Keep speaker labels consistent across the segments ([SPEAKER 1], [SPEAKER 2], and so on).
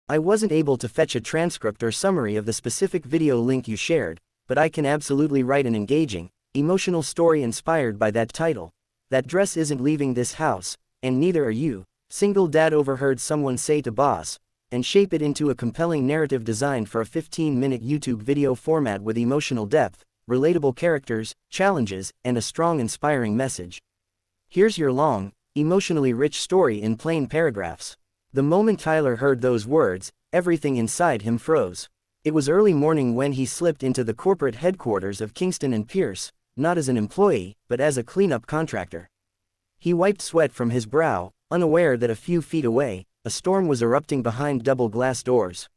[SPEAKER 1] I wasn't able to fetch a transcript or summary of the specific video link you shared, but I can absolutely write an engaging, emotional story inspired by that title. That dress isn't leaving this house, and neither are you. Single dad overheard someone say to boss, and shape it into a compelling narrative designed for a 15-minute YouTube video format with emotional depth, relatable characters, challenges, and a strong inspiring message. Here's your long, emotionally rich story in plain paragraphs. The moment Tyler heard those words, everything inside him froze. It was early morning when he slipped into the corporate headquarters of Kingston & Pierce, not as an employee, but as a cleanup contractor. He wiped sweat from his brow, unaware that a few feet away, a storm was erupting behind double glass doors.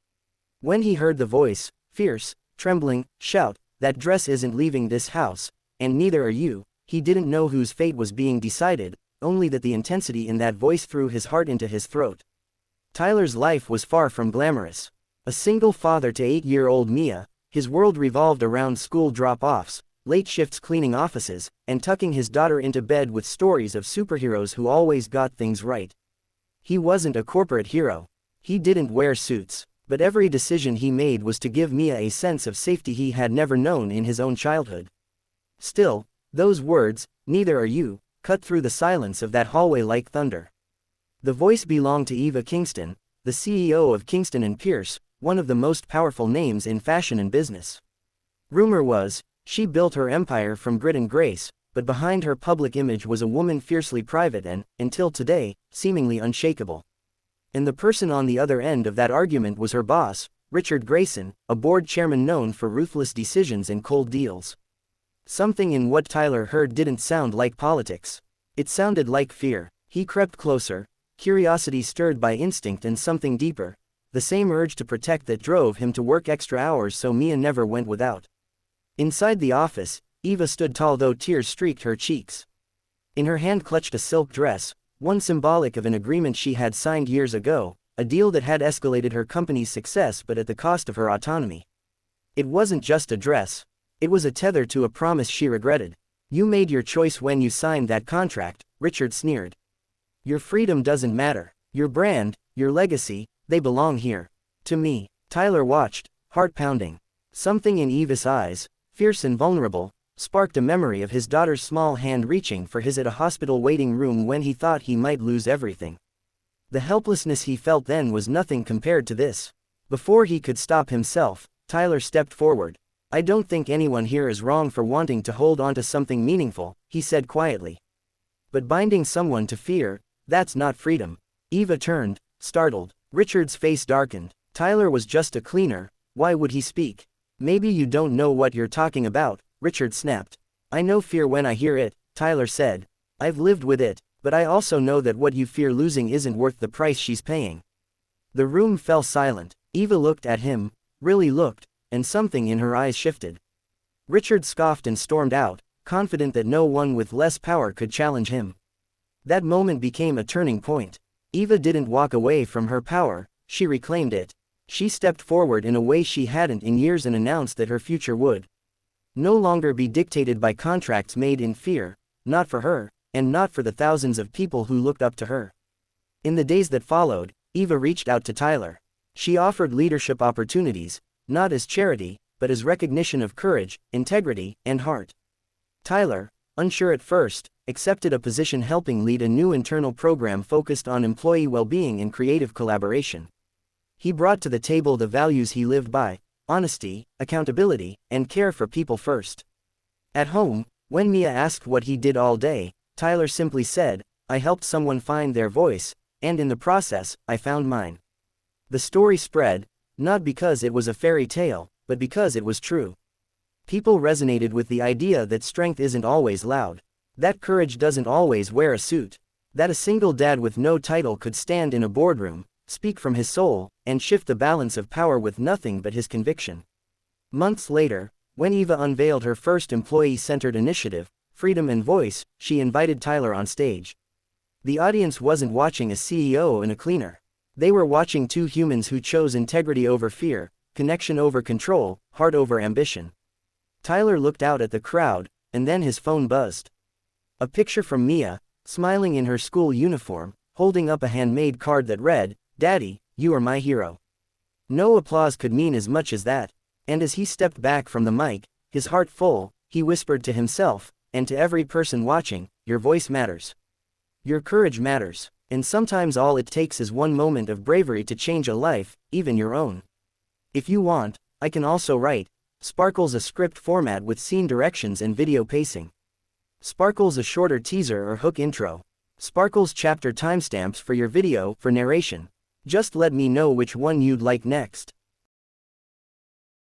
[SPEAKER 1] When he heard the voice, fierce, trembling, shout, "That dress isn't leaving this house, and neither are you," he didn't know whose fate was being decided, only that the intensity in that voice threw his heart into his throat. Tyler's life was far from glamorous. A single father to 8-year-old Mia, his world revolved around school drop-offs, late shifts cleaning offices, and tucking his daughter into bed with stories of superheroes who always got things right. He wasn't a corporate hero. He didn't wear suits, but every decision he made was to give Mia a sense of safety he had never known in his own childhood. Still, those words, "neither are you," cut through the silence of that hallway like thunder. The voice belonged to Eva Kingston, the CEO of Kingston & Pierce, one of the most powerful names in fashion and business. Rumor was, she built her empire from grit and grace, but behind her public image was a woman fiercely private and, until today, seemingly unshakable. And the person on the other end of that argument was her boss, Richard Grayson, a board chairman known for ruthless decisions and cold deals. Something in what Tyler heard didn't sound like politics. It sounded like fear. He crept closer, curiosity stirred by instinct and something deeper, the same urge to protect that drove him to work extra hours so Mia never went without. Inside the office, Eva stood tall though tears streaked her cheeks. In her hand clutched a silk dress, one symbolic of an agreement she had signed years ago, a deal that had escalated her company's success but at the cost of her autonomy. It wasn't just a dress. It was a tether to a promise she regretted. "You made your choice when you signed that contract," Richard sneered. "Your freedom doesn't matter. Your brand, your legacy, they belong here. To me." Tyler watched, heart pounding. Something in Eva's eyes, fierce and vulnerable, sparked a memory of his daughter's small hand reaching for his at a hospital waiting room when he thought he might lose everything. The helplessness he felt then was nothing compared to this. Before he could stop himself, Tyler stepped forward. "I don't think anyone here is wrong for wanting to hold on to something meaningful," he said quietly. "But binding someone to fear, that's not freedom." Eva turned, startled. Richard's face darkened. Tyler was just a cleaner, why would he speak? "Maybe you don't know what you're talking about," Richard snapped. "I know fear when I hear it," Tyler said. "I've lived with it, but I also know that what you fear losing isn't worth the price she's paying." The room fell silent. Eva looked at him, really looked, and something in her eyes shifted. Richard scoffed and stormed out, confident that no one with less power could challenge him. That moment became a turning point. Eva didn't walk away from her power, she reclaimed it. She stepped forward in a way she hadn't in years and announced that her future would no longer be dictated by contracts made in fear, not for her, and not for the thousands of people who looked up to her. In the days that followed, Eva reached out to Tyler. She offered leadership opportunities, not as charity, but as recognition of courage, integrity, and heart. Tyler, unsure at first, accepted a position helping lead a new internal program focused on employee well-being and creative collaboration. He brought to the table the values he lived by: honesty, accountability, and care for people first. At home, when Mia asked what he did all day, Tyler simply said, "I helped someone find their voice, and in the process, I found mine." The story spread, not because it was a fairy tale, but because it was true. People resonated with the idea that strength isn't always loud, that courage doesn't always wear a suit, that a single dad with no title could stand in a boardroom, speak from his soul, and shift the balance of power with nothing but his conviction. Months later, when Eva unveiled her first employee-centered initiative, Freedom and Voice, she invited Tyler on stage. The audience wasn't watching a CEO and a cleaner. They were watching two humans who chose integrity over fear, connection over control, heart over ambition. Tyler looked out at the crowd, and then his phone buzzed. A picture from Mia, smiling in her school uniform, holding up a handmade card that read, "Daddy, you are my hero." No applause could mean as much as that, and as he stepped back from the mic, his heart full, he whispered to himself, and to every person watching, your voice matters. Your courage matters, and sometimes all it takes is one moment of bravery to change a life, even your own. If you want, I can also write. Sparkles a script format with scene directions and video pacing. Sparkles a shorter teaser or hook intro. Sparkles chapter timestamps for your video for narration. Just let me know which one you'd like next.